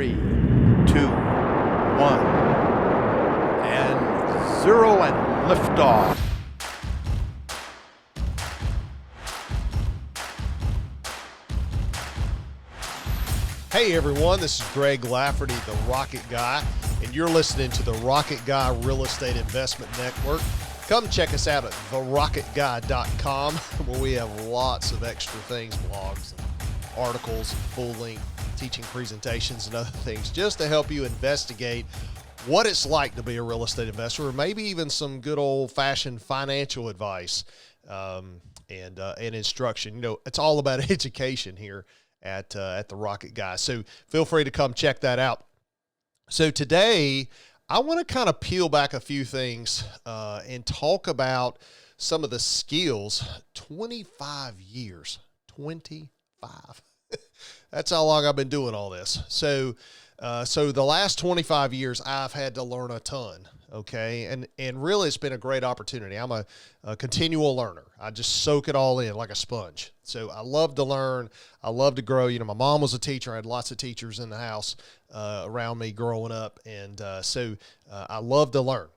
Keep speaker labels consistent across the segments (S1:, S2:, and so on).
S1: 3, 2, 1, and 0, and liftoff.
S2: Hey everyone, this is Greg Lafferty, the Rocket Guy, and you're listening to the Rocket Guy Real Estate Investment Network. Come check us out at therocketguy.com, where we have lots of extra things, blogs, and articles, full-length teaching presentations, and other things, just to help you investigate what it's like to be a real estate investor, or maybe even some good old-fashioned financial advice and instruction. You know, it's all about education here at the Rocket Guy. So feel free to come check that out. So today, I want to kind of peel back a few things and talk about some of the skills. 25 years, 25. That's how long I've been doing all this. So the last 25 years, I've had to learn a ton. Okay. And really it's been a great opportunity. I'm a continual learner. I just soak it all in like a sponge. So I love to learn. I love to grow. You know, my mom was a teacher. I had lots of teachers in the house around me growing up. And so I love to learn.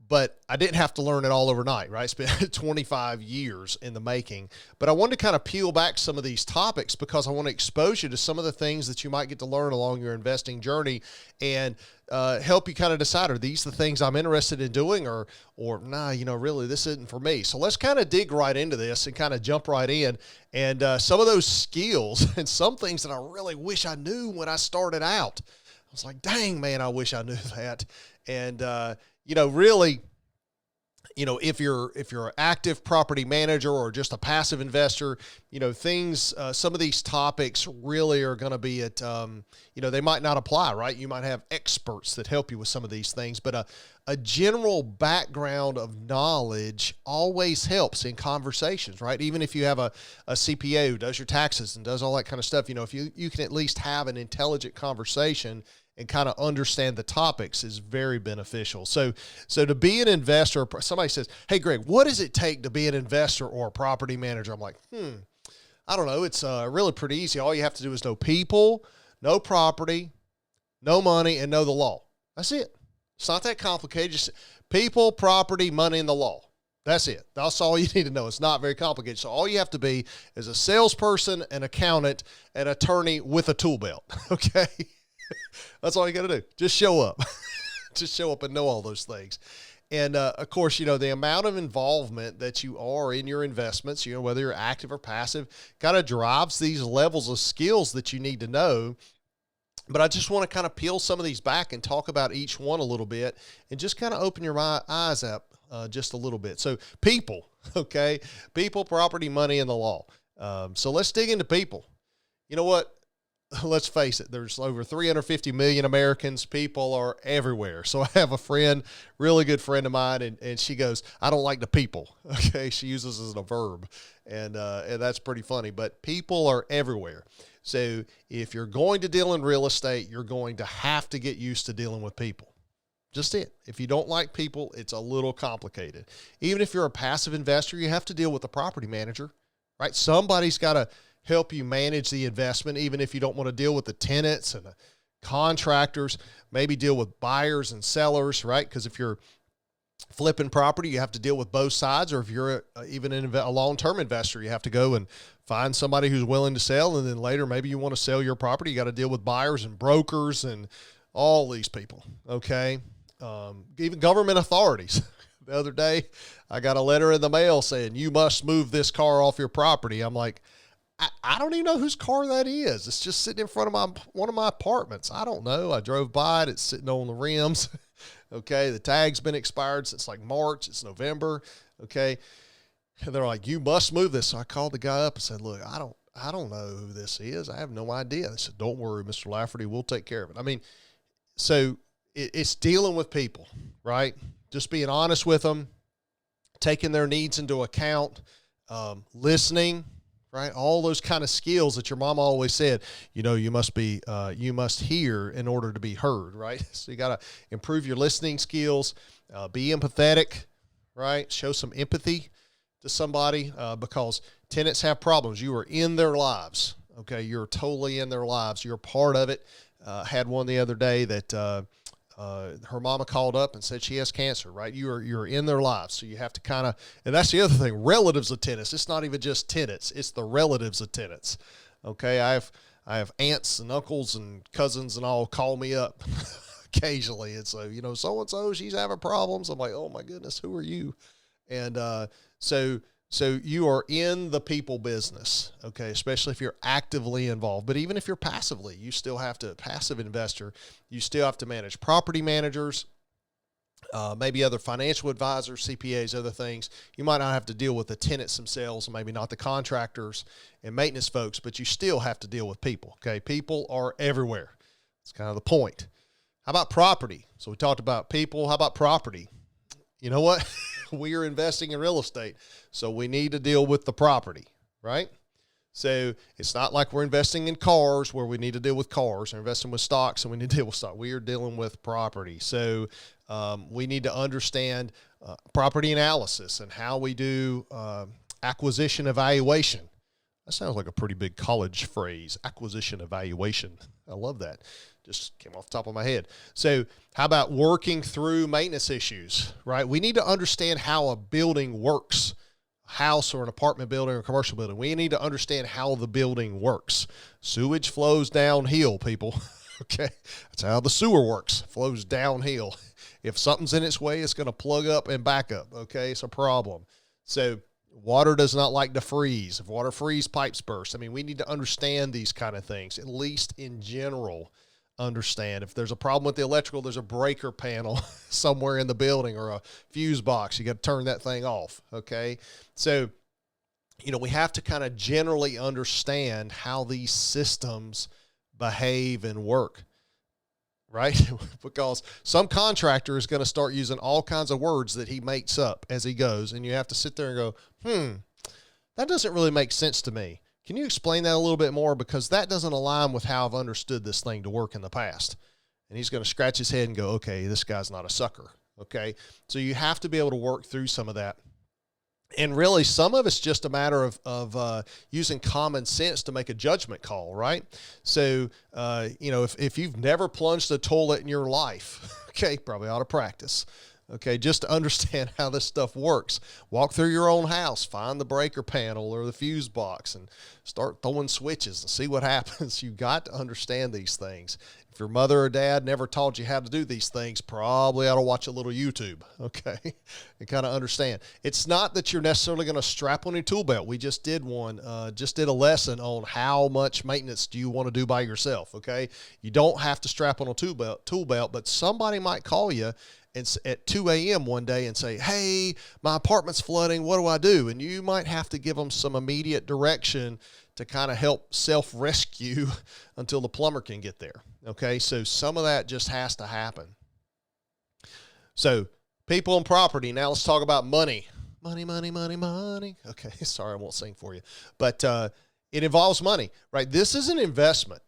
S2: But I didn't have to learn it all overnight, right? It's been 25 years in the making. But I wanted to kind of peel back some of these topics because I want to expose you to some of the things that you might get to learn along your investing journey and help you kind of decide, are these the things I'm interested in doing or nah, you know, really this isn't for me. So let's kind of dig right into this and kind of jump right in. And some of those skills and some things that I really wish I knew when I started out. I was like, dang, man, I wish I knew that. And, you know, really, you know, if you're an active property manager or just a passive investor, you know, things, some of these topics really are going to be at, you know, they might not apply, right? You might have experts that help you with some of these things, but a general background of knowledge always helps in conversations, right? Even if you have a CPA who does your taxes and does all that kind of stuff, you know, if you can at least have an intelligent conversation and kind of understand the topics is very beneficial. So to be an investor, somebody says, hey, Greg, what does it take to be an investor or a property manager? I'm like, I don't know. It's really pretty easy. All you have to do is know people, know property, know money, and know the law. That's it. It's not that complicated. Just people, property, money, and the law. That's it. That's all you need to know. It's not very complicated. So all you have to be is a salesperson, an accountant, an attorney with a tool belt. Okay. That's all you got to do. Just show up. Just show up and know all those things. And, of course, you know, the amount of involvement that you are in your investments, you know, whether you're active or passive, kind of drives these levels of skills that you need to know. But I just want to kind of peel some of these back and talk about each one a little bit and just kind of open your eyes up just a little bit. So people, okay, people, property, money, and the law. So let's dig into people. You know what? Let's face it, there's over 350 million Americans. People are everywhere. So I have a friend, really good friend of mine, and she goes, I don't like the people. Okay. She uses it as a verb. And that's pretty funny, but people are everywhere. So if you're going to deal in real estate, you're going to have to get used to dealing with people. Just it. If you don't like people, it's a little complicated. Even if you're a passive investor, you have to deal with a property manager, right? Somebody's got to help you manage the investment, even if you don't want to deal with the tenants and the contractors, maybe deal with buyers and sellers, right? Because if you're flipping property, you have to deal with both sides, or if you're even a long-term investor, you have to go and find somebody who's willing to sell, and then later maybe you want to sell your property. You got to deal with buyers and brokers and all these people, okay? Even government authorities. The other day, I got a letter in the mail saying, you must move this car off your property. I'm like, I don't even know whose car that is. It's just sitting in front of one of my apartments. I don't know. I drove by it. It's sitting on the rims. Okay. The tag's been expired since like March. It's November. Okay. And they're like, you must move this. So I called the guy up and said, look, I don't know who this is. I have no idea. They said, don't worry, Mr. Lafferty, we'll take care of it. I mean, so it's dealing with people, right? Just being honest with them, taking their needs into account, listening, right? All those kind of skills that your mama always said, you know, you must hear in order to be heard, right? So you got to improve your listening skills, be empathetic, right? Show some empathy to somebody because tenants have problems. You are in their lives, Okay. You're totally in their lives. You're part of it. Had one the other day that, her mama called up and said she has cancer, right? You're in their lives. So you have to kind of, and that's the other thing, relatives of tenants. It's not even just tenants. It's the relatives of tenants. Okay. I have aunts and uncles and cousins and all call me up occasionally. And so, so-and-so, she's having problems. I'm like, oh my goodness, who are you? And, so you are in the people business, okay, especially if you're actively involved. But even if you're passively, you still have to, passive investor, you still have to manage property managers, maybe other financial advisors, CPAs, other things. You might not have to deal with the tenants themselves, maybe not the contractors and maintenance folks, but you still have to deal with people, okay? People are everywhere. That's kind of the point. How about property? So we talked about people. How about property? You know what? We are investing in real estate, so we need to deal with the property, right? So it's not like we're investing in cars where we need to deal with cars. We're investing with stocks and we need to deal with stock. We are dealing with property. So we need to understand property analysis and how we do acquisition evaluation. That sounds like a pretty big college phrase, acquisition evaluation. I love that. Just came off the top of my head. So how about working through maintenance issues, right? We need to understand how a building works, a house or an apartment building or a commercial building. We need to understand how the building works. Sewage flows downhill, people. Okay. That's how the sewer works. Flows downhill. If something's in its way, it's going to plug up and back up. Okay. It's a problem. So water does not like to freeze. If water freezes, pipes burst. I mean, we need to understand these kind of things, at least in general. Understand if there's a problem with the electrical, there's a breaker panel somewhere in the building or a fuse box. You got to turn that thing off. Okay. So, we have to kind of generally understand how these systems behave and work, right? Because some contractor is going to start using all kinds of words that he makes up as he goes. And you have to sit there and go, that doesn't really make sense to me. Can you explain that a little bit more? Because that doesn't align with how I've understood this thing to work in the past. And he's going to scratch his head and go, okay, this guy's not a sucker. Okay. So you have to be able to work through some of that. And really, some of it's just a matter of using common sense to make a judgment call, right? So, if you've never plunged a toilet in your life, okay, probably ought to practice. Okay, just to understand how this stuff works. Walk through your own house, find the breaker panel or the fuse box and start throwing switches and see what happens. You got to understand these things. If your mother or dad never taught you how to do these things, probably ought to watch a little YouTube, okay, and kind of understand. It's not that you're necessarily going to strap on your tool belt. We just did a lesson on how much maintenance do you want to do by yourself, okay? You don't have to strap on a tool belt, but somebody might call you and at 2 a.m. one day and say, hey, my apartment's flooding. What do I do? And you might have to give them some immediate direction to kind of help self-rescue until the plumber can get there. Okay, so some of that just has to happen. So people and property. Now let's talk about money. Money. Okay, sorry, I won't sing for you. But it involves money, right? This is an investment.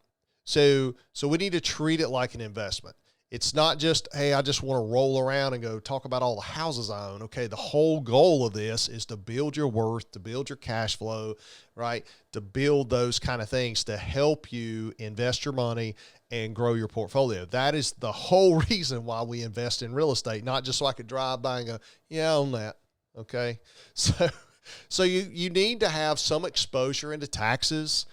S2: So we need to treat it like an investment. It's not just, hey, I just want to roll around and go talk about all the houses I own. Okay, the whole goal of this is to build your worth, to build your cash flow, right? To build those kind of things to help you invest your money and grow your portfolio. That is the whole reason why we invest in real estate, not just so I could drive by and go, yeah, I own that. Okay, so you need to have some exposure into taxes,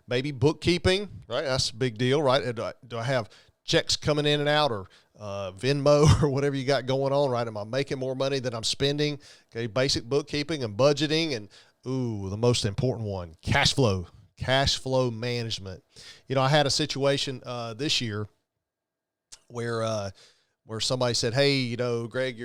S2: maybe bookkeeping, right? That's a big deal, right? Do I have checks coming in and out or Venmo or whatever you got going on, right? Am I making more money than I'm spending? Okay, basic bookkeeping and budgeting and, the most important one, cash flow management. I had a situation this year where somebody said, hey, Greg,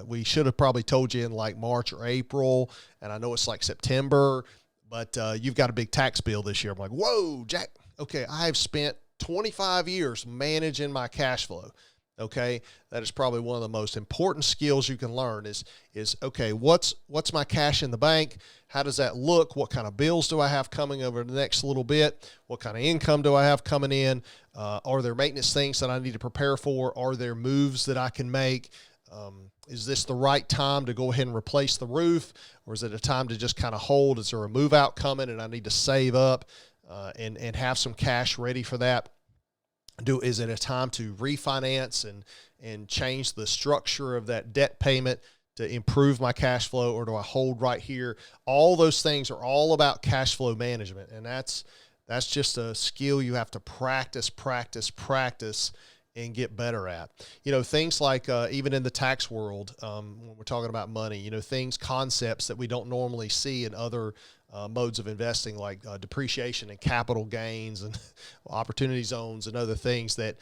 S2: we should have probably told you in like March or April, and I know it's like September, but you've got a big tax bill this year. I'm like, whoa, Jack. Okay, I have spent 25 years managing my cash flow. Okay. That is probably one of the most important skills you can learn is okay, what's my cash in the bank? How does that look? What kind of bills do I have coming over the next little bit? What kind of income do I have coming in? Are there maintenance things that I need to prepare for? Are there moves that I can make? Is this the right time to go ahead and replace the roof, or is it a time to just kind of hold? Is there a move out coming and I need to save up and have some cash ready for that? Is it a time to refinance and change the structure of that debt payment to improve my cash flow, or do I hold right here? All those things are all about cash flow management, and that's just a skill you have to practice and get better at. Things like even in the tax world, when we're talking about money, concepts that we don't normally see in other modes of investing, like depreciation and capital gains and opportunity zones and other things that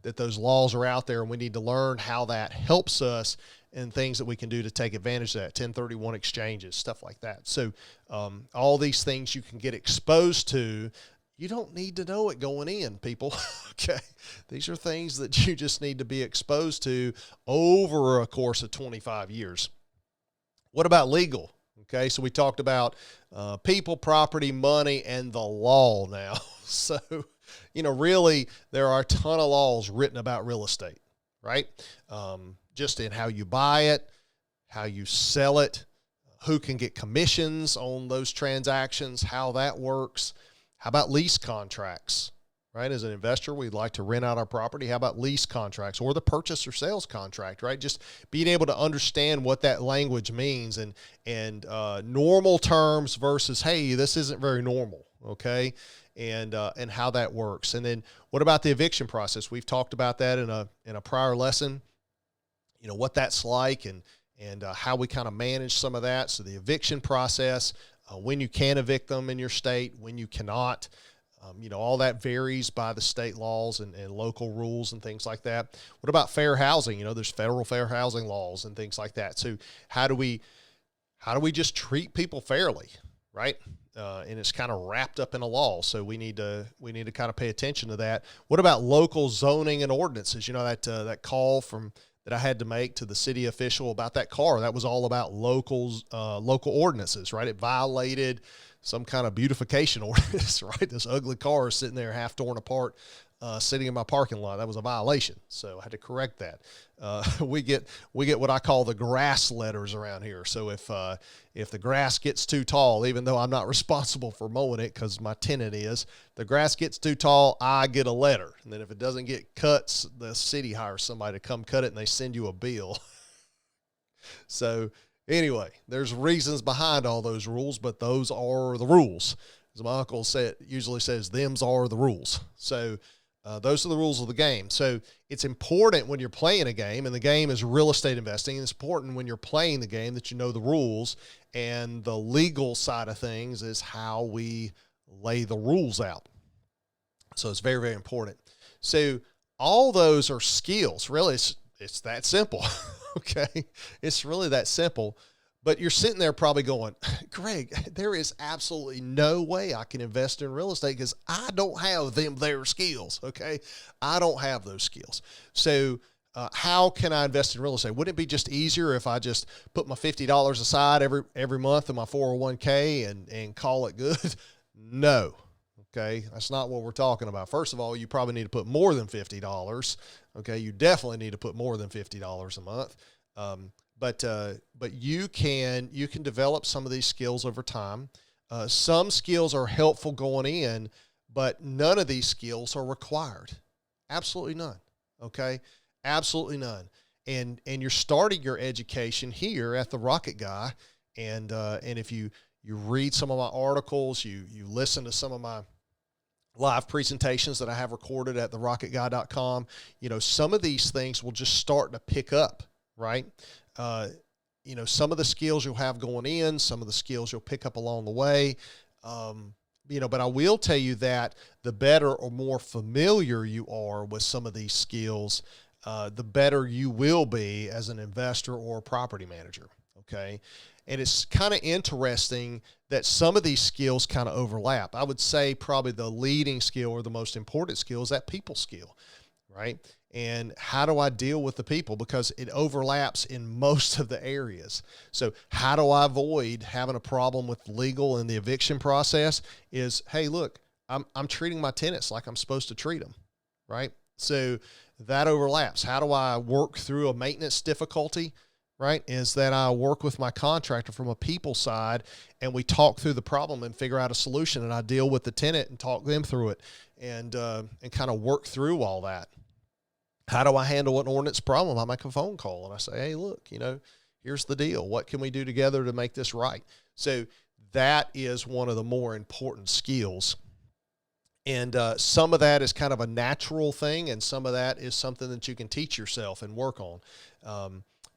S2: those laws are out there, and we need to learn how that helps us and things that we can do to take advantage of that. 1031 exchanges, stuff like that. So all these things you can get exposed to. You don't need to know it going in, people. Okay. These are things that you just need to be exposed to over a course of 25 years. What about legal? Okay. So we talked about people, property, money, and the law now. So, really there are a ton of laws written about real estate, right? Just in how you buy it, how you sell it, who can get commissions on those transactions, how that works. How about lease contracts, right? As an investor, we'd like to rent out our property. How about lease contracts or the purchase or sales contract, right? Just being able to understand what that language means and normal terms versus, hey, this isn't very normal, okay? And how that works. And then what about the eviction process? We've talked about that in a prior lesson, what that's like and how we kind of manage some of that. So the eviction process, when you can evict them in your state, when you cannot, all that varies by the state laws and local rules and things like that. What about fair housing? There's federal fair housing laws and things like that. So how do we just treat people fairly, right? And it's kind of wrapped up in a law. So we need to kind of pay attention to that. What about local zoning and ordinances? That call that I had to make to the city official about that car. That was all about local ordinances, right? It violated some kind of beautification ordinance, right? This ugly car is sitting there half torn apart, sitting in my parking lot. That was a violation. So I had to correct that. We get what I call the grass letters around here. So if the grass gets too tall, even though I'm not responsible for mowing it because my tenant is, the grass gets too tall, I get a letter. And then if it doesn't get cut, the city hires somebody to come cut it and they send you a bill. So anyway, there's reasons behind all those rules, but those are the rules. As my uncle usually says, them's are the rules. So those are the rules of the game. So it's important when you're playing a game, and the game is real estate investing, and it's important when you're playing the game that you know the rules, and the legal side of things is how we lay the rules out. So it's very, very important. So all those are skills. Really, it's that simple. Okay. It's really that simple. But you're sitting there probably going, Greg, there is absolutely no way I can invest in real estate because I don't have their skills, okay? I don't have those skills. So how can I invest in real estate? Wouldn't it be just easier if I just put my $50 aside every month in my 401k and call it good? No, okay? That's not what we're talking about. First of all, you probably need to put more than $50, okay? You definitely need to put more than $50 a month. But you can develop some of these skills over time. Some skills are helpful going in, but none of these skills are required. Absolutely none. Okay. Absolutely none. And you're starting your education here at the Rocket Guy. And if you read some of my articles, you listen to some of my live presentations that I have recorded at therocketguy.com, some of these things will just start to pick up, right? Some of the skills you'll have going in, some of the skills you'll pick up along the way. But I will tell you that the better or more familiar you are with some of these skills, the better you will be as an investor or a property manager. Okay. And it's kind of interesting that some of these skills kind of overlap. I would say probably the leading skill or the most important skill is that people skill, right? And how do I deal with the people? Because it overlaps in most of the areas. So how do I avoid having a problem with legal and the eviction process is, hey, look, I'm treating my tenants like I'm supposed to treat them, right? So that overlaps. How do I work through a maintenance difficulty? Right, is that I work with my contractor from a people side, and we talk through the problem and figure out a solution, and I deal with the tenant and talk them through it, and kind of work through all that. How do I handle an ordinance problem? I make a phone call and I say, hey, look, here's the deal. What can we do together to make this right? So that is one of the more important skills. And some of that is kind of a natural thing, and some of that is something that you can teach yourself and work on.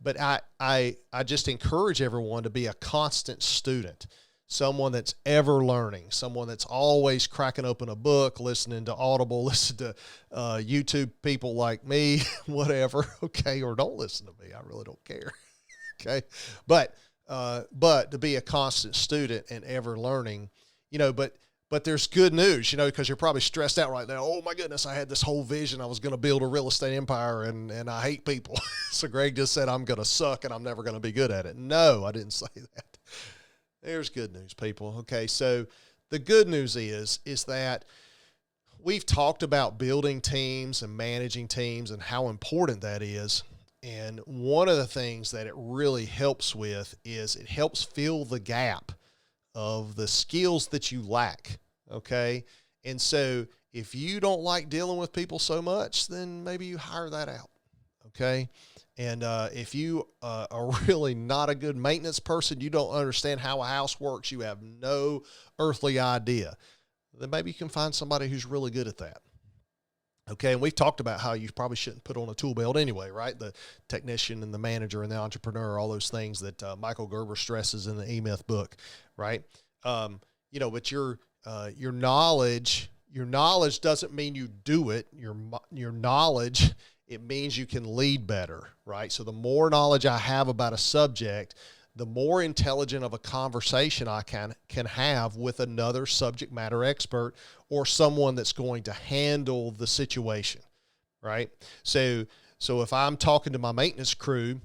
S2: But I just encourage everyone to be a constant student, someone that's ever learning, someone that's always cracking open a book, listening to Audible, listen to YouTube people like me, whatever, okay, or don't listen to me. I really don't care, okay? But to be a constant student and ever learning, but there's good news, because you're probably stressed out right now. Oh my goodness, I had this whole vision. I was going to build a real estate empire and I hate people. So Greg just said, I'm going to suck and I'm never going to be good at it. No, I didn't say that. There's good news, people. Okay. So the good news is that we've talked about building teams and managing teams and how important that is. And one of the things that it really helps with is it helps fill the gap of the skills that you lack. Okay. And so if you don't like dealing with people so much, then maybe you hire that out. Okay. And if you are really not a good maintenance person, you don't understand how a house works, you have no earthly idea, then maybe you can find somebody who's really good at that. Okay. And we've talked about how you probably shouldn't put on a tool belt anyway, right? The technician and the manager and the entrepreneur, all those things that Michael Gerber stresses in the E-Myth book, right? But your knowledge doesn't mean you do it. Your knowledge, it means you can lead better, right? So the more knowledge I have about a subject, the more intelligent of a conversation I can have with another subject matter expert or someone that's going to handle the situation, right? So if I'm talking to my maintenance crew and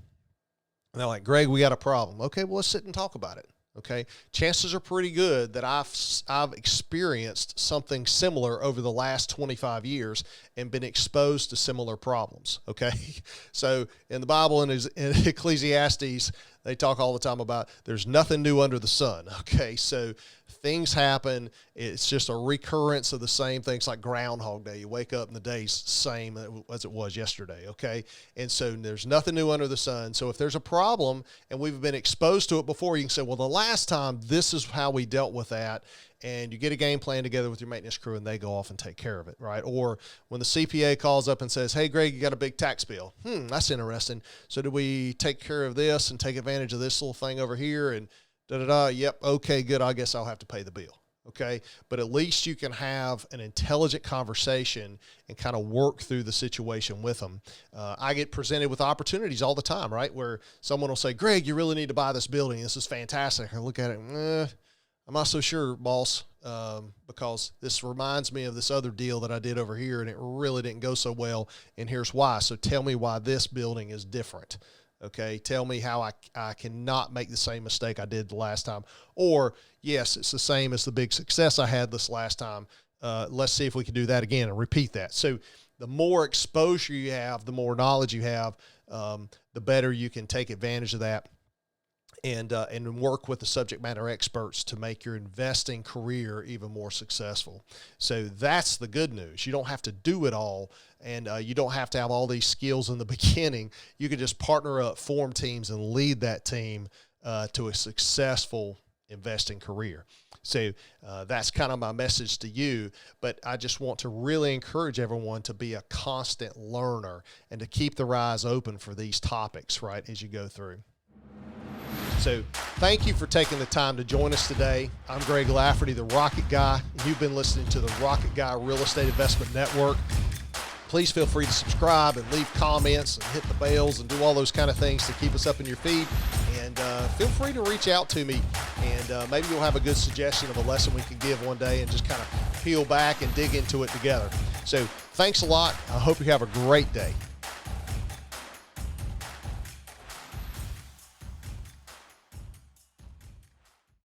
S2: they're like, Greg, we got a problem. Okay, well, let's sit and talk about it. Okay. Chances are pretty good that I've experienced something similar over the last 25 years and been exposed to similar problems. Okay. So in the Bible and in Ecclesiastes, they talk all the time about there's nothing new under the sun. Okay. So things happen. It's just a recurrence of the same things, like Groundhog Day. You wake up and the day's same as it was yesterday. Okay. And so there's nothing new under the sun. So if there's a problem and we've been exposed to it before, you can say, well, the last time this is how we dealt with that. And you get a game plan together with your maintenance crew and they go off and take care of it, right? Or when the CPA calls up and says, hey, Greg, you got a big tax bill. That's interesting. So do we take care of this and take advantage of this little thing over here? And da-da-da, yep, okay, good, I guess I'll have to pay the bill, okay? But at least you can have an intelligent conversation and kind of work through the situation with them. I get presented with opportunities all the time, right, where someone will say, Greg, you really need to buy this building. This is fantastic. I look at it, I'm not so sure, boss, because this reminds me of this other deal that I did over here, and it really didn't go so well, and here's why. So tell me why this building is different. Okay, tell me how I cannot make the same mistake I did the last time. Or, yes, it's the same as the big success I had this last time. Let's see if we can do that again and repeat that. So the more exposure you have, the more knowledge you have, the better you can take advantage of that and work with the subject matter experts to make your investing career even more successful. So that's the good news. You don't have to do it all, and you don't have to have all these skills in the beginning. You can just partner up, form teams, and lead that team to a successful investing career. So that's kind of my message to you, but I just want to really encourage everyone to be a constant learner and to keep their eyes open for these topics, right, as you go through. So thank you for taking the time to join us today. I'm Greg Lafferty, the Rocket Guy. You've been listening to the Rocket Guy Real Estate Investment Network. Please feel free to subscribe and leave comments and hit the bells and do all those kind of things to keep us up in your feed. And feel free to reach out to me, and maybe you'll have a good suggestion of a lesson we can give one day and just kind of peel back and dig into it together. So thanks a lot. I hope you have a great day.